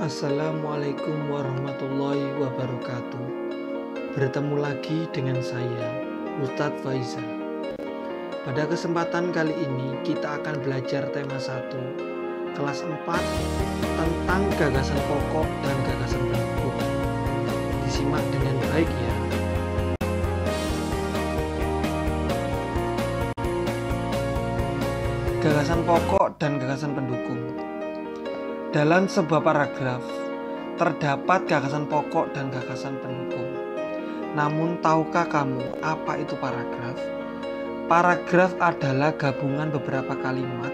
Assalamualaikum warahmatullahi wabarakatuh. Bertemu lagi dengan saya, Ustadz Faizal. Pada kesempatan kali ini kita akan belajar tema 1, kelas 4, tentang gagasan pokok dan gagasan pendukung. Disimak dengan baik ya. Gagasan pokok dan gagasan pendukung. Dalam sebuah paragraf, terdapat gagasan pokok dan gagasan pendukung. Namun, tahukah kamu apa itu paragraf? Paragraf adalah gabungan beberapa kalimat.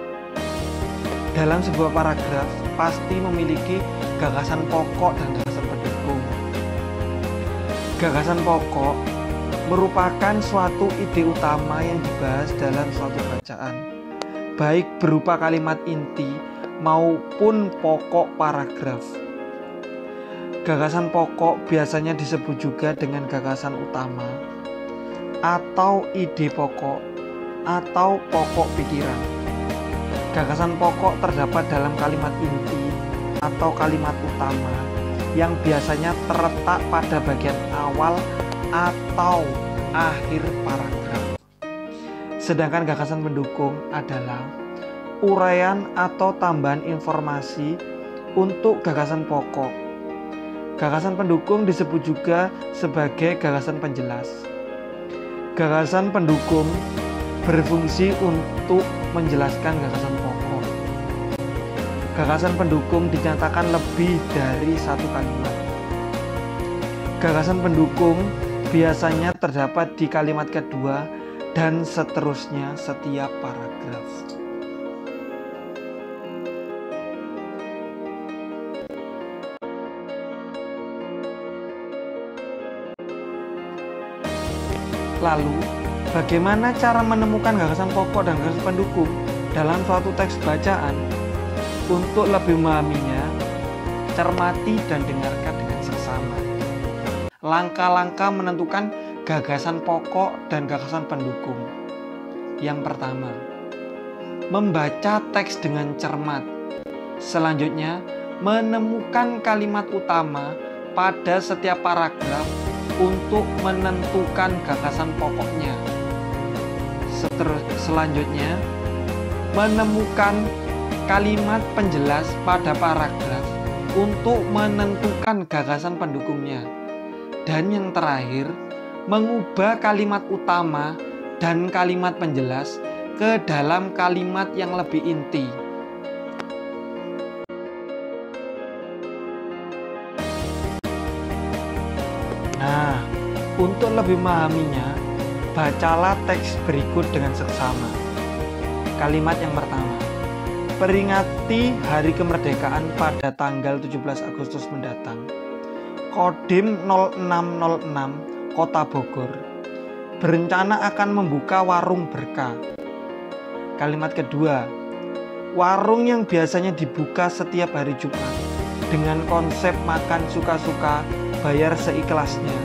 Dalam sebuah paragraf, pasti memiliki gagasan pokok dan gagasan pendukung. Gagasan pokok merupakan suatu ide utama yang dibahas dalam suatu bacaan, baik berupa kalimat inti maupun pokok paragraf. Gagasan pokok biasanya disebut juga dengan gagasan utama atau ide pokok atau pokok pikiran. Gagasan pokok terdapat dalam kalimat inti atau kalimat utama yang biasanya terletak pada bagian awal atau akhir paragraf. Sedangkan gagasan pendukung adalah uraian atau tambahan informasi untuk gagasan pokok. Gagasan pendukung disebut juga sebagai gagasan penjelas. Gagasan pendukung berfungsi untuk menjelaskan gagasan pokok. Gagasan pendukung dinyatakan lebih dari satu kalimat. Gagasan pendukung biasanya terdapat di kalimat kedua dan seterusnya setiap paragraf. Lalu, bagaimana cara menemukan gagasan pokok dan gagasan pendukung dalam suatu teks bacaan? Untuk lebih memahaminya, cermati dan dengarkan dengan seksama. Langkah-langkah menentukan gagasan pokok dan gagasan pendukung. Yang pertama, membaca teks dengan cermat. Selanjutnya, menemukan kalimat utama pada setiap paragraf untuk menentukan gagasan pokoknya. Selanjutnya, menemukan kalimat penjelas pada paragraf untuk menentukan gagasan pendukungnya. Dan yang terakhir, mengubah kalimat utama dan kalimat penjelas ke dalam kalimat yang lebih inti. Nah, untuk lebih memahaminya, bacalah teks berikut dengan seksama. Kalimat yang pertama, peringati Hari Kemerdekaan pada tanggal 17 Agustus mendatang. Kodim 0606 Kota Bogor berencana akan membuka warung berkah. Kalimat kedua, warung yang biasanya dibuka setiap hari Jumat dengan konsep makan suka-suka, bayar seikhlasnya,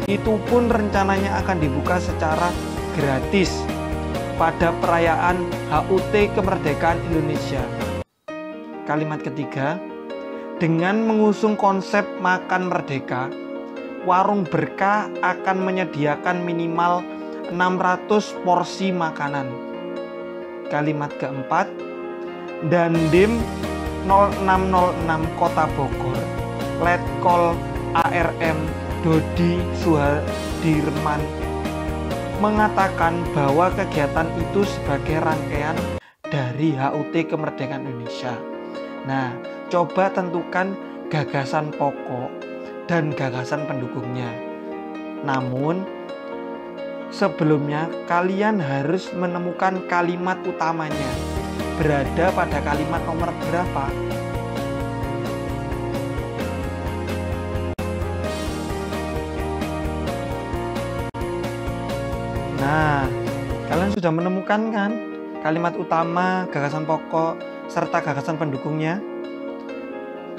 itu pun rencananya akan dibuka secara gratis pada perayaan HUT Kemerdekaan Indonesia. Kalimat ketiga, dengan mengusung konsep makan merdeka, warung berkah akan menyediakan minimal 600 porsi makanan. Kalimat keempat, Dandim 0606 Kota Bogor, Letkol ARM Dodi Suhadirman mengatakan bahwa kegiatan itu sebagai rangkaian dari HUT Kemerdekaan Indonesia. Nah, coba tentukan gagasan pokok dan gagasan pendukungnya. Namun, sebelumnya kalian harus menemukan kalimat utamanya. Berada pada kalimat nomor berapa? Nah, kalian sudah menemukan kan kalimat utama, gagasan pokok, serta gagasan pendukungnya?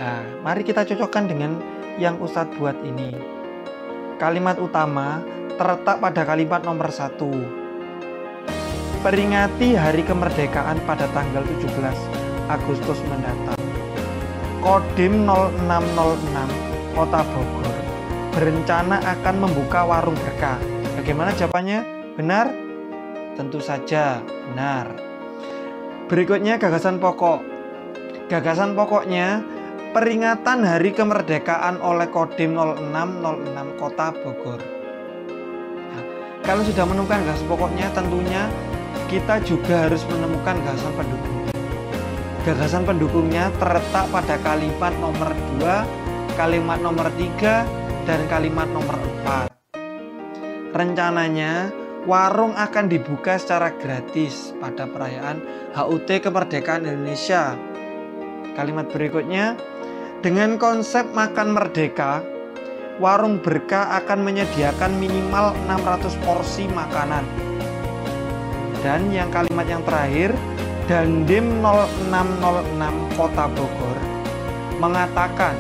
Nah, mari kita cocokkan dengan yang Ustadz buat ini. Kalimat utama terletak pada kalimat nomor 1. Peringati Hari Kemerdekaan pada tanggal 17 Agustus mendatang. Kodim 0606 Kota Bogor berencana akan membuka warung berkah. Bagaimana jawabannya? Benar? Tentu saja benar. Berikutnya gagasan pokok. Gagasan pokoknya peringatan Hari Kemerdekaan oleh Kodim 0606 Kota Bogor. Nah, kalau sudah menemukan gagasan pokoknya, tentunya kita juga harus menemukan gagasan pendukung. Gagasan pendukungnya terletak pada kalimat nomor 2, kalimat nomor 3, dan kalimat nomor 4. Rencananya warung akan dibuka secara gratis pada perayaan HUT Kemerdekaan Indonesia. Kalimat berikutnya, dengan konsep makan merdeka, warung berkah akan menyediakan minimal 600 porsi makanan. Dan yang kalimat yang terakhir, Dandim 0606 Kota Bogor mengatakan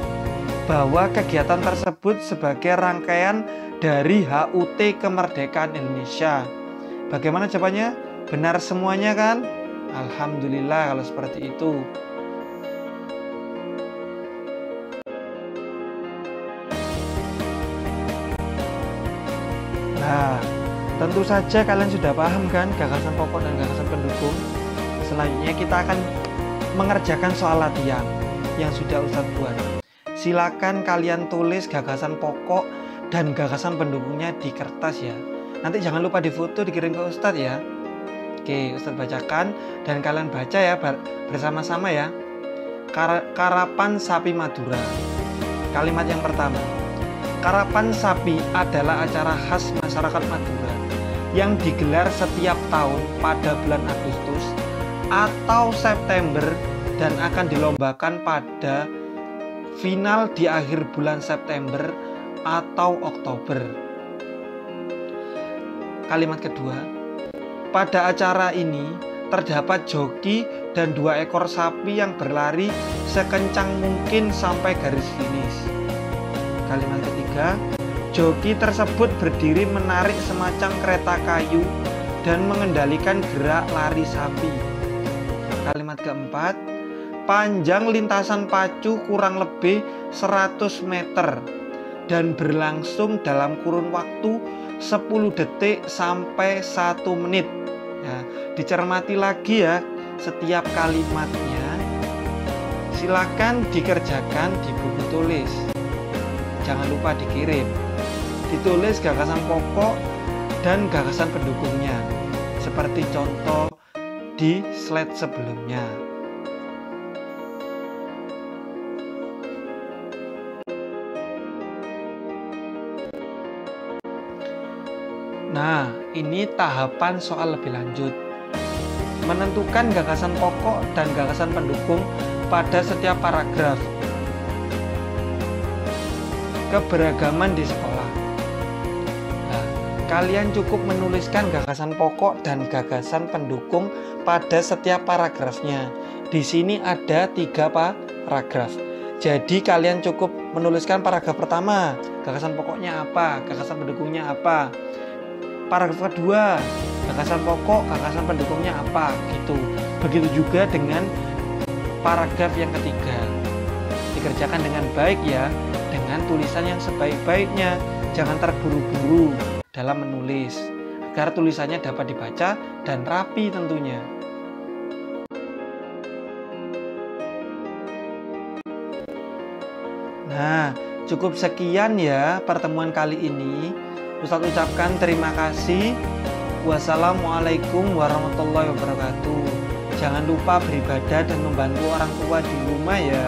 bahwa kegiatan tersebut sebagai rangkaian dari HUT Kemerdekaan Indonesia. Bagaimana jawabannya? Benar semuanya kan? Alhamdulillah kalau seperti itu. Nah, tentu saja kalian sudah paham kan gagasan pokok dan gagasan pendukung. Selanjutnya kita akan mengerjakan soal latihan yang sudah Ustadz buat. Silakan kalian tulis gagasan pokok dan gagasan pendukungnya di kertas ya. Nanti jangan lupa difoto, dikirim ke Ustadz ya. Oke, Ustadz bacakan dan kalian baca ya bersama-sama ya. Karapan sapi Madura. Kalimat yang pertama. Karapan sapi adalah acara khas masyarakat Madura yang digelar setiap tahun pada bulan Agustus atau September dan akan dilombakan pada final di akhir bulan September atau Oktober. Kalimat kedua, pada acara ini terdapat joki dan 2 ekor sapi yang berlari sekencang mungkin sampai garis finish. Kalimat ketiga, joki tersebut berdiri menarik semacam kereta kayu dan mengendalikan gerak lari sapi. Kalimat keempat, panjang lintasan pacu kurang lebih 100 meter dan berlangsung dalam kurun waktu 10 detik sampai 1 menit. Ya, dicermati lagi ya setiap kalimatnya. Silakan dikerjakan di buku tulis. Jangan lupa dikirim. Ditulis gagasan pokok dan gagasan pendukungnya seperti contoh di slide sebelumnya. Nah, ini tahapan soal lebih lanjut. Menentukan gagasan pokok dan gagasan pendukung pada setiap paragraf. Keberagaman di sekolah. Nah, kalian cukup menuliskan gagasan pokok dan gagasan pendukung pada setiap paragrafnya. Di sini ada 3 paragraf. Jadi kalian cukup menuliskan paragraf pertama, gagasan pokoknya apa, gagasan pendukungnya apa. Paragraf kedua, gagasan pokok, gagasan pendukungnya apa, gitu. Begitu juga dengan paragraf yang ketiga. Dikerjakan dengan baik ya, dengan tulisan yang sebaik-baiknya. Jangan terburu-buru dalam menulis, agar tulisannya dapat dibaca dan rapi tentunya. Nah, cukup sekian ya pertemuan kali ini. Ustadz ucapkan terima kasih. Wassalamualaikum warahmatullahi wabarakatuh. Jangan lupa beribadah dan membantu orang tua di rumah ya.